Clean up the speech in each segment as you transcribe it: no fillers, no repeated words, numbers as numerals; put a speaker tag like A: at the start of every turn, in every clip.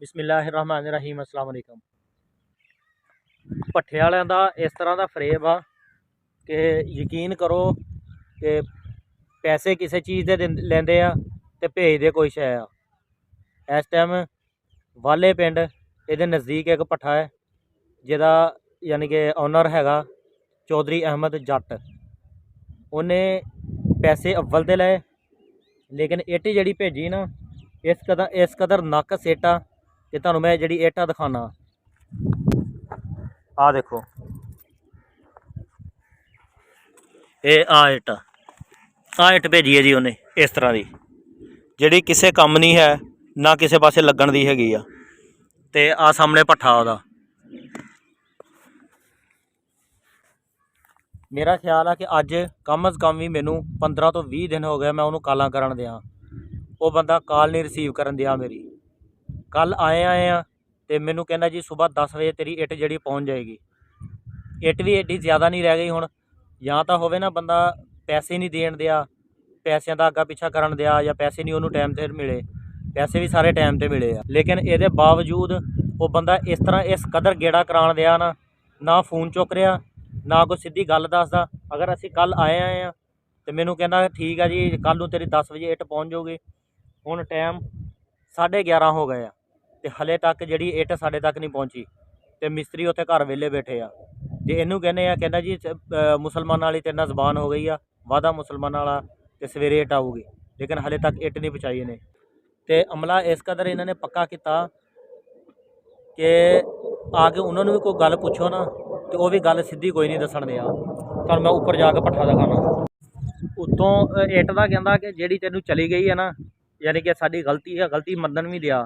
A: बिस्मिल्लाहिर्रहमानिर्रहीम अस्सलाम वालेकुम। भट्ठे वालियां दा इस तरह का फ्रेम आ कि यकीन करो कि पैसे किसी चीज़ के लेंदे आ ते भेजदे कोई शै आ। इस टाइम वाले पिंड ये नज़दीक एक भट्ठा है जिहदा यानी कि ओनर हैगा चौधरी अहमद जट। उन्हें पैसे अव्वल ते लए लेकिन इट जिहड़ी भेजी ना इस कदर नाकस इट आ कि तुहानूं मैं जिहड़ी इट आ दिखाना। आ देखो ये आ इट भेजी है जी उन्हें इस तरह की जिहड़ी किसी काम नहीं है ना किसी पासे लगन दी हैगी आ। ते आ सामने भट्ठा उहदा। मेरा ख्याल है कि अज कम अज़ कम भी मैनू 15 तो 20 दिन हो गए मैं उन्होंने कालां करन दियां। वो बंदा कॉल नहीं रिसीव करन दिया मेरी। कल आए आ तो मैनू कहना जी सुबह 10 बजे तेरी इट जी पहुँच जाएगी। इट भी एड्डी ज़्यादा नहीं रह गई हुण या तो होवे ना बंदा पैसे नहीं देन दिया, पैसों का अग्गा पिछा करन दिया या पैसे नहीं उन्होंने टाइम से मिले। पैसे भी सारे टाइम से मिले लेकिन ये बावजूद वो बंदा इस तरह इस कदर गेड़ा करान दिया ना फोन चुक रहा ना कोई सीधी गल दसदा। अगर असी कल आए हैं तो मैनू कहना ठीक है जी कल नूं तेरी 10 बजे इट पहुँच जाऊगी। हुण टाइम 11:30 हो गए तो हले तक जी इट साढ़े तक नहीं पहुँची तो मिस्त्री उत्थे घर वेले बैठे आ। जे इनू कहना जी मुसलमाना वाली तेरे नाल जबान हो गई आ, वादा मुसलमाना वाला तो सवेरे इट आऊगी, लेकिन हले तक इट नहीं पहुँचाई इन्हें। तो अमला इस कदर इन्होंने पक्का किया कि आके उन्होंने भी कोई गल पुछो ना तो वह भी गल सीधी कोई नहीं दसन दिया। तो मैं उपर जाके भट्ठा दिखाना उत्तों इट का कहता कि जी तेनू चली गई है ना यानी कि साड़ी गलती है, गलती मनन भी दिया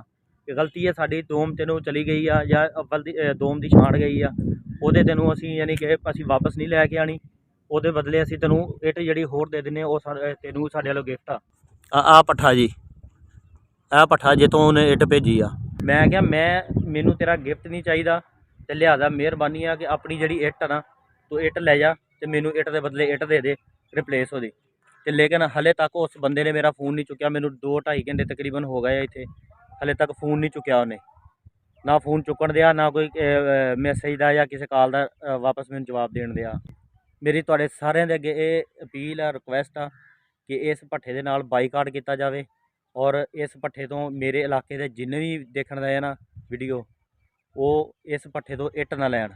A: कि गलती है साड़ी, दोम तेनों चली गई आ या अव्वल दी दोम दी छाड़ गई आ, वो तेनों असी यानी कि असी वापस नहीं लैके आनी, वो बदले असी तेनों इट जी होर दे देने तेनों साढ़े वालों गिफ्ट आ भट्ठा जी। आ भट्ठा जितों उन्हें इट भेजी आ। मैं क्या मैनू तेरा गिफ्ट नहीं चाहिए तो लिहाजा मेहरबानी है कि अपनी जी इट ना तू इट लै जा तो मैनू इट के बदले इट दे रिप्लेस हो तो। लेकिन हले तक उस बंदे ने मेरा फ़ोन नहीं चुकया। मैनू 2-2.5 घंटे तकरीबन हो गए इत्थे, हले तक फ़ोन नहीं चुकया उन्हें, ना फ़ोन चुकन दिया ना कोई मैसेज का या किसी कॉल का वापस मैनू जवाब देन दिया। मेरी तुहाडे सारिਆਂ ਦੇ ਅੱਗੇ ਇਹ अपील है, रिक्वेस्ट आ कि इस भट्ठे ਦੇ ਨਾਲ बाईकाट किया जाए और इस भट्ठे तो मेरे इलाके के जिन्ने भी देखण दे ना वीडियो वो इस भट्ठे तो इट ना लैन,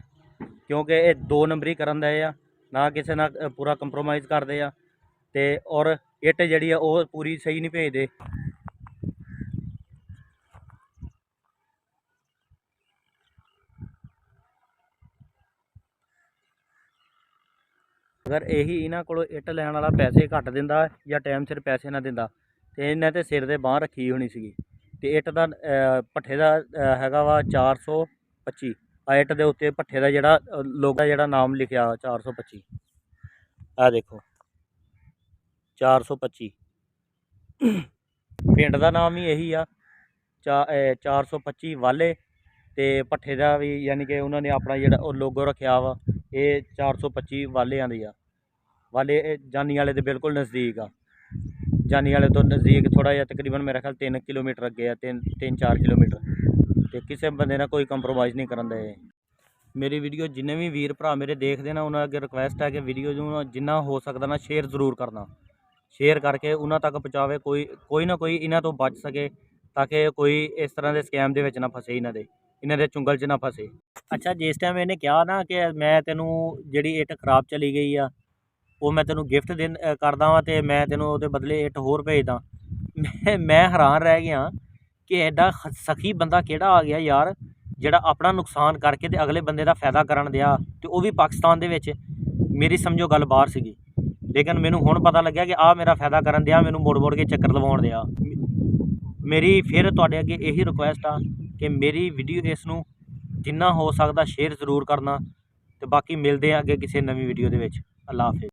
A: क्योंकि ये 2 नंबरी करन दे आ, ना किसी ना पूरा कंप्रोमाइज़ करते हैं ते और इट जी वो पूरी सही नहीं भेजते। अगर यही इन्हों को इट लैन वाला पैसे घट दिंदा या टाइम सिर पैसे ना दिंदा तो इन्हें तो सिर ते बांह रखी होनी सी। तो इट का भट्ठे का हैगा वा 425 इट के उत्ते भट्ठे का जोड़ा लोगो जोड़ा नाम लिखा 425 आ देखो 425 पिंड का नाम ही यही आ 425 वाले तो भट्ठे का भी यानी कि उन्होंने अपना जो लोगो रखा वा ये 425 वालियां दी आ। वाले जानी वाले तो बिल्कुल नज़दीक आ, जानी वाले तो नज़दीक थोड़ा जहा तकरीबन मेरा ख्याल 3 किलोमीटर अगे है, 3-4 किलोमीटर। तो किसी बंदे ने कोई कंप्रोमाइज़ नहीं करन दे। मेरी वीडियो जिन्ने भी वीर भरा मेरे देखते ना उन्होंने अगे रिक्वेस्ट है कि वीडियो जो जिन्ना हो सकता ना शेयर जरूर करना, शेयर करके उन्होंने तक पहुँचावे कोई ना कोई इन्हों तो बच सके ताकि कोई इस तरह के स्कैम के ना फसे इन्हों के चुंगल च ना फसे। अच्छा जिस टाइम इन्हें कहा ना कि मैं तेनों जी इट खराब चली गई आ वो मैं तेनों गिफ्ट करदा वा तो मैं तेनों वो बदले इट होर भेजदा। मैं हैरान रह गया कि एडा सखी बंदा केड़ा आ गया यार जिहड़ा अपना नुकसान करके ते अगले बंदे का फायदा करन दिया तो वो भी पाकिस्तान दे विच। मेरी समझो गल बाहर सीगी लेकिन मैनू हुण पता लग्या कि आ मेरा फायदा करन दिया, मैनू मुड़ मुड़ के चक्कर लवाउण दिया। मेरी फिर तुहाडे अगे यही रिक्वेस्ट आ कि मेरी वीडियो इसनूं जिन्ना हो सकता शेयर जरूर करना। तो बाकी मिलते हैं अगे किसी नवी वीडियो के। अल्लाह हाफिज़।